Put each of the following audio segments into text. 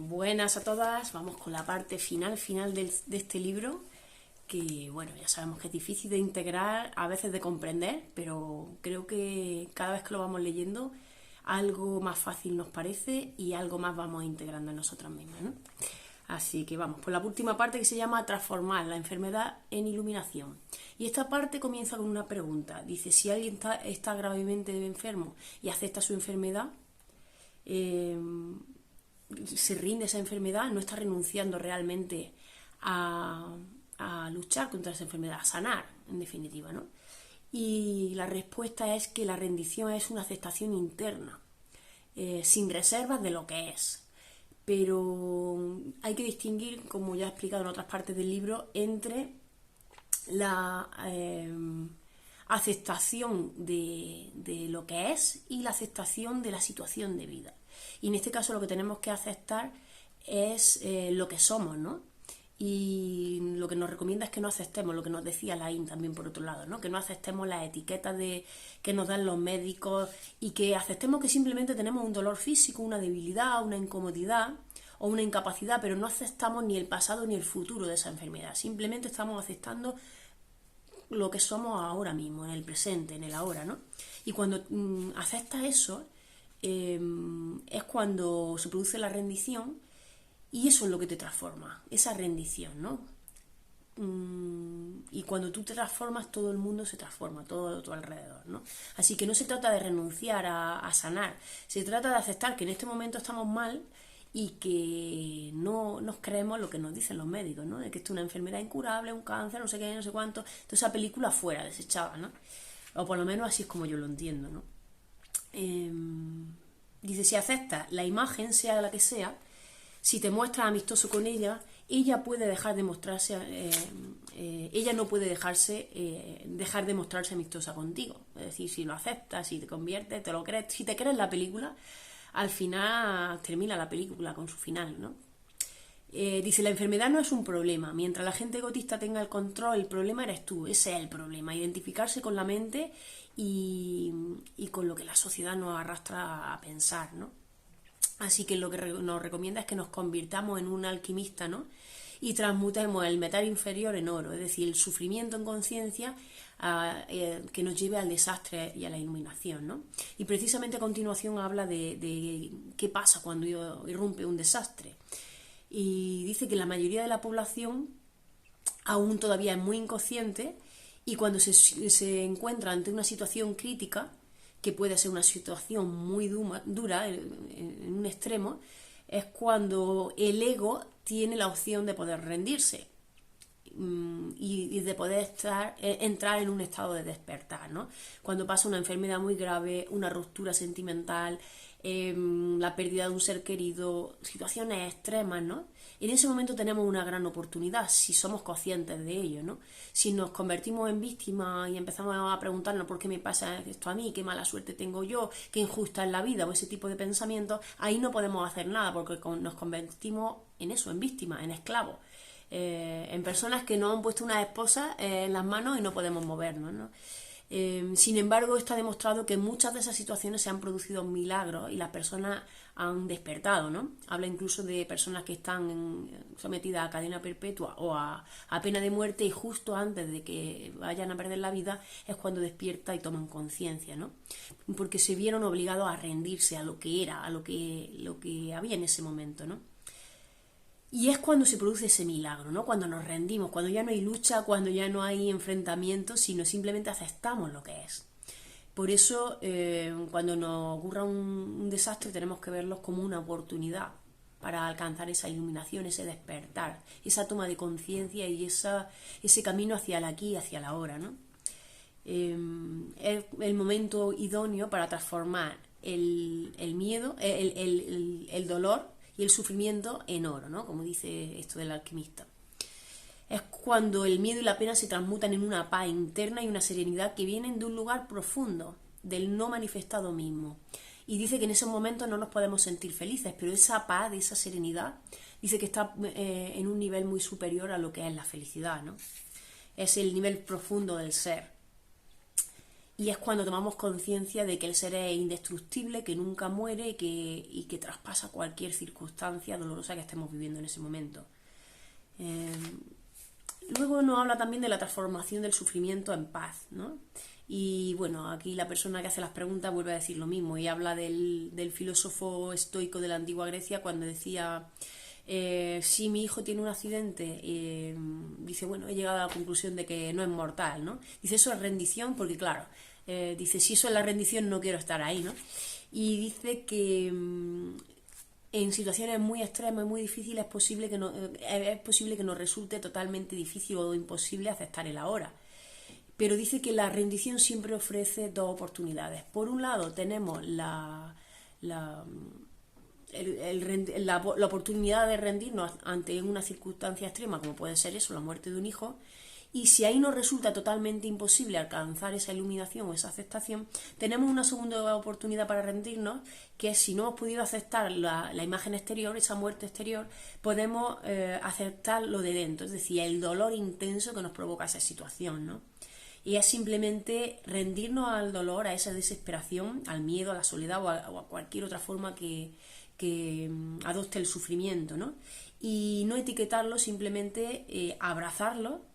Buenas a todas, vamos con la parte final de este libro, que bueno, ya sabemos que es difícil de integrar, a veces de comprender, pero creo que cada vez que lo vamos leyendo, algo más fácil nos parece y algo más vamos integrando en nosotras mismas, ¿no? Así que vamos por la última parte, que se llama Transformar la enfermedad en iluminación. Y esta parte comienza con una pregunta. Dice, si alguien está gravemente enfermo y acepta su enfermedad, se rinde a esa enfermedad, no está renunciando realmente a luchar contra esa enfermedad, a sanar, en definitiva, ¿no? Y la respuesta es que la rendición es una aceptación interna, sin reservas de lo que es. Pero hay que distinguir, como ya he explicado en otras partes del libro, entre la aceptación de lo que es y la aceptación de la situación de vida. Y en este caso lo que tenemos que aceptar es lo que somos, ¿no? Y lo que nos recomienda es que no aceptemos lo que nos decía Laín también por otro lado, ¿no? Que no aceptemos las etiquetas que nos dan los médicos y que aceptemos que simplemente tenemos un dolor físico, una debilidad, una incomodidad o una incapacidad, pero no aceptamos ni el pasado ni el futuro de esa enfermedad. Simplemente estamos aceptando lo que somos ahora mismo, en el presente, en el ahora, ¿no? Y cuando aceptas eso, es cuando se produce la rendición. Y eso es lo que te transforma, esa rendición, ¿no? Y cuando tú te transformas, todo el mundo se transforma, todo a tu alrededor, ¿no? Así que no se trata de renunciar a sanar, se trata de aceptar que en este momento estamos mal y que no nos creemos lo que nos dicen los médicos, ¿no? De que esto es una enfermedad incurable, un cáncer, no sé qué, no sé cuánto. Entonces esa película fuera, desechada, ¿no? O por lo menos así es como yo lo entiendo, ¿no? Dice, si aceptas la imagen, sea la que sea, si te muestras amistoso con ella, ella puede dejar de mostrarse, ella no puede dejar de mostrarse amistosa contigo. Es decir, si lo aceptas, si te conviertes, te lo crees, si te crees la película, al final termina la película con su final, ¿no? Dice, la enfermedad no es un problema. Mientras la gente egotista tenga el control, el problema eres tú. Ese es el problema. Identificarse con la mente y con lo que la sociedad nos arrastra a pensar, ¿no? Así que lo que nos recomienda es que nos convirtamos en un alquimista, ¿no? Y transmutemos el metal inferior en oro, es decir, el sufrimiento en conciencia que nos lleve al desastre y a la iluminación, ¿no? Y precisamente a continuación habla de qué pasa cuando irrumpe un desastre. Y dice que la mayoría de la población aún todavía es muy inconsciente y cuando se encuentra ante una situación crítica, que puede ser una situación muy dura en un extremo, es cuando el ego tiene la opción de poder rendirse y de poder entrar en un estado de despertar, ¿no? Cuando pasa una enfermedad muy grave, una ruptura sentimental, la pérdida de un ser querido, situaciones extremas, ¿no? En ese momento tenemos una gran oportunidad si somos conscientes de ello, ¿no? Si nos convertimos en víctimas y empezamos a preguntarnos por qué me pasa esto a mí, qué mala suerte tengo yo, qué injusta es la vida o ese tipo de pensamientos, ahí no podemos hacer nada porque nos convertimos en eso, en víctimas, en esclavos. En personas que nos han puesto unas esposas en las manos y no podemos movernos, ¿no? Sin embargo, está demostrado que en muchas de esas situaciones se han producido milagros y las personas han despertado, ¿no? Habla incluso de personas que están sometidas a cadena perpetua o a pena de muerte y justo antes de que vayan a perder la vida es cuando despierta y toman conciencia, ¿no? Porque se vieron obligados a rendirse a lo que era, a lo que había en ese momento, ¿no? Y es cuando se produce ese milagro, ¿no? Cuando nos rendimos, cuando ya no hay lucha, cuando ya no hay enfrentamiento, sino simplemente aceptamos lo que es. Por eso, cuando nos ocurra un desastre, tenemos que verlos como una oportunidad para alcanzar esa iluminación, ese despertar, esa toma de conciencia y ese camino hacia el aquí y hacia el ahora, ¿no? Es el momento idóneo para transformar el miedo, el dolor y el sufrimiento en oro, ¿no? Como dice esto del alquimista. Es cuando el miedo y la pena se transmutan en una paz interna y una serenidad que vienen de un lugar profundo, del no manifestado mismo. Y dice que en esos momentos no nos podemos sentir felices, pero esa paz, esa serenidad, dice que está en un nivel muy superior a lo que es la felicidad, ¿no? Es el nivel profundo del ser. y es cuando tomamos conciencia de que el ser es indestructible, que nunca muere y que traspasa cualquier circunstancia dolorosa que estemos viviendo en ese momento. Luego nos habla también de la transformación del sufrimiento en paz, ¿no? Y bueno, aquí la persona que hace las preguntas vuelve a decir lo mismo y habla del filósofo estoico de la antigua Grecia cuando decía, si mi hijo tiene un accidente, dice, bueno, he llegado a la conclusión de que no es mortal, ¿no? Dice, eso es rendición porque claro, dice, si eso es la rendición no quiero estar ahí, ¿no? Y dice que en situaciones muy extremas y muy difíciles es posible que nos resulte totalmente difícil o imposible aceptar el ahora. Pero dice que la rendición siempre ofrece dos oportunidades. Por un lado tenemos la oportunidad de rendirnos ante una circunstancia extrema, como puede ser eso, la muerte de un hijo, y si ahí nos resulta totalmente imposible alcanzar esa iluminación o esa aceptación, tenemos una segunda oportunidad para rendirnos, que es si no hemos podido aceptar la imagen exterior, esa muerte exterior, podemos aceptar lo de dentro, es decir, el dolor intenso que nos provoca esa situación, ¿no? Y es simplemente rendirnos al dolor, a esa desesperación, al miedo, a la soledad o a cualquier otra forma que adopte el sufrimiento, ¿no? Y no etiquetarlo, simplemente abrazarlo,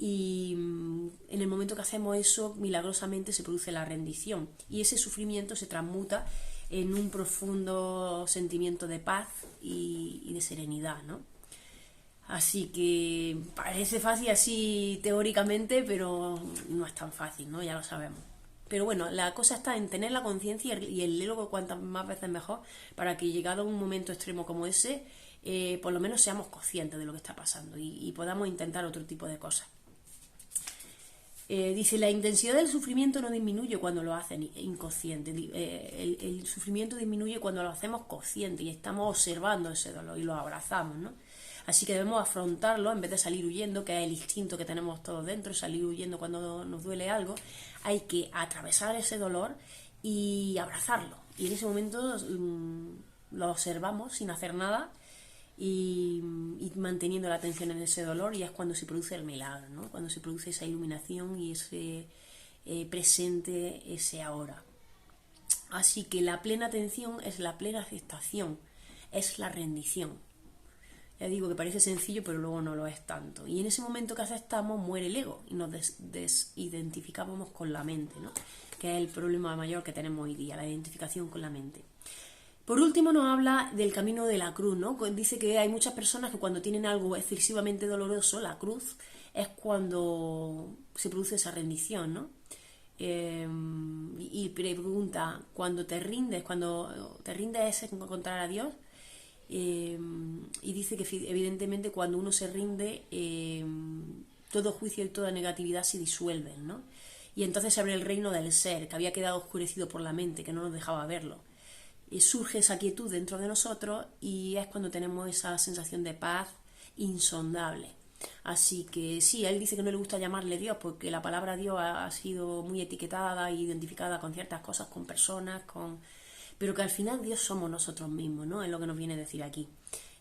y en el momento que hacemos eso, milagrosamente se produce la rendición y ese sufrimiento se transmuta en un profundo sentimiento de paz y de serenidad, ¿no? Así que parece fácil así teóricamente, pero no es tan fácil, ¿no? Ya lo sabemos. Pero bueno, la cosa está en tener la conciencia y el leerlo cuantas más veces mejor para que llegado a un momento extremo como ese, por lo menos seamos conscientes de lo que está pasando y podamos intentar otro tipo de cosas. Dice, la intensidad del sufrimiento no disminuye cuando lo hacen inconsciente. El sufrimiento disminuye cuando lo hacemos consciente y estamos observando ese dolor y lo abrazamos, ¿no? Así que debemos afrontarlo en vez de salir huyendo, que es el instinto que tenemos todos dentro, salir huyendo cuando nos duele algo. Hay que atravesar ese dolor y abrazarlo. Y en ese momento lo observamos sin hacer nada y manteniendo la atención en ese dolor, y es cuando se produce el milagro, ¿no? Cuando se produce esa iluminación y ese presente, ese ahora. Así que la plena atención es la plena aceptación, es la rendición. Ya digo que parece sencillo, pero luego no lo es tanto. Y en ese momento que aceptamos, muere el ego y nos desidentificamos con la mente, ¿no? Que es el problema mayor que tenemos hoy día, la identificación con la mente. Por último nos habla del camino de la cruz, ¿no? Dice que hay muchas personas que cuando tienen algo excesivamente doloroso, la cruz, es cuando se produce esa rendición, ¿no? Y pregunta, cuando te rindes es encontrar a Dios. Y dice que evidentemente cuando uno se rinde, todo juicio y toda negatividad se disuelven, ¿no? Y entonces se abre el reino del ser, que había quedado oscurecido por la mente, que no nos dejaba verlo. Surge esa quietud dentro de nosotros y es cuando tenemos esa sensación de paz insondable. Así que sí, él dice que no le gusta llamarle Dios porque la palabra Dios ha sido muy etiquetada e identificada con ciertas cosas, con personas, pero que al final Dios somos nosotros mismos, ¿no? Es lo que nos viene a decir aquí.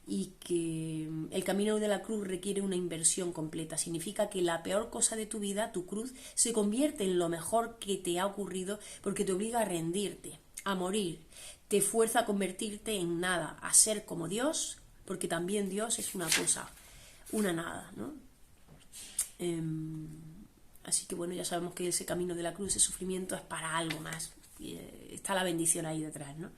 Y que el camino de la cruz requiere una inversión completa. Significa que la peor cosa de tu vida, tu cruz, se convierte en lo mejor que te ha ocurrido porque te obliga a rendirte, a morir, te fuerza a convertirte en nada, a ser como Dios, porque también Dios es una cosa, una nada, ¿no? Así que bueno, ya sabemos que ese camino de la cruz, ese sufrimiento es para algo más. Está la bendición ahí detrás, ¿no?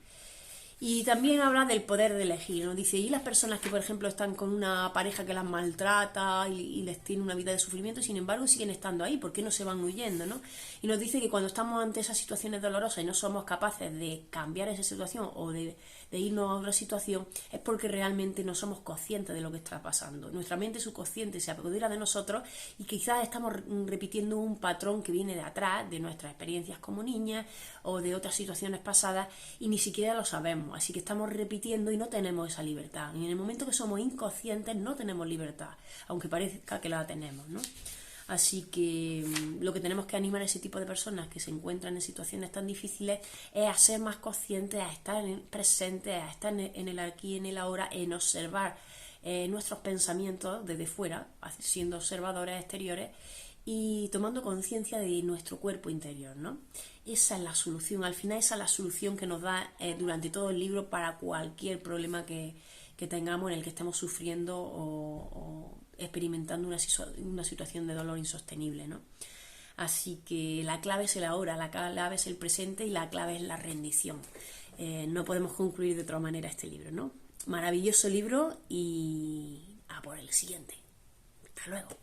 Y también habla del poder de elegir, ¿no? Dice, y las personas que, por ejemplo, están con una pareja que las maltrata y les tiene una vida de sufrimiento, sin embargo, siguen estando ahí, ¿por qué no se van huyendo, no? Y nos dice que cuando estamos ante esas situaciones dolorosas y no somos capaces de cambiar esa situación o de irnos a otra situación, es porque realmente no somos conscientes de lo que está pasando. Nuestra mente subconsciente se apodera de nosotros y quizás estamos repitiendo un patrón que viene de atrás, de nuestras experiencias como niñas o de otras situaciones pasadas, y ni siquiera lo sabemos. Así que estamos repitiendo y no tenemos esa libertad. Y en el momento que somos inconscientes no tenemos libertad, aunque parezca que la tenemos, ¿no? Así que lo que tenemos que animar a ese tipo de personas que se encuentran en situaciones tan difíciles es a ser más conscientes, a estar presentes, a estar en el aquí y en el ahora, en observar nuestros pensamientos desde fuera, siendo observadores exteriores, y tomando conciencia de nuestro cuerpo interior, ¿no? Esa es la solución, al final esa es la solución que nos da durante todo el libro para cualquier problema que tengamos en el que estemos sufriendo o experimentando una situación de dolor insostenible, ¿no? Así que la clave es el ahora, la clave es el presente y la clave es la rendición. No podemos concluir de otra manera este libro, ¿no? Maravilloso libro y a por el siguiente. Hasta luego.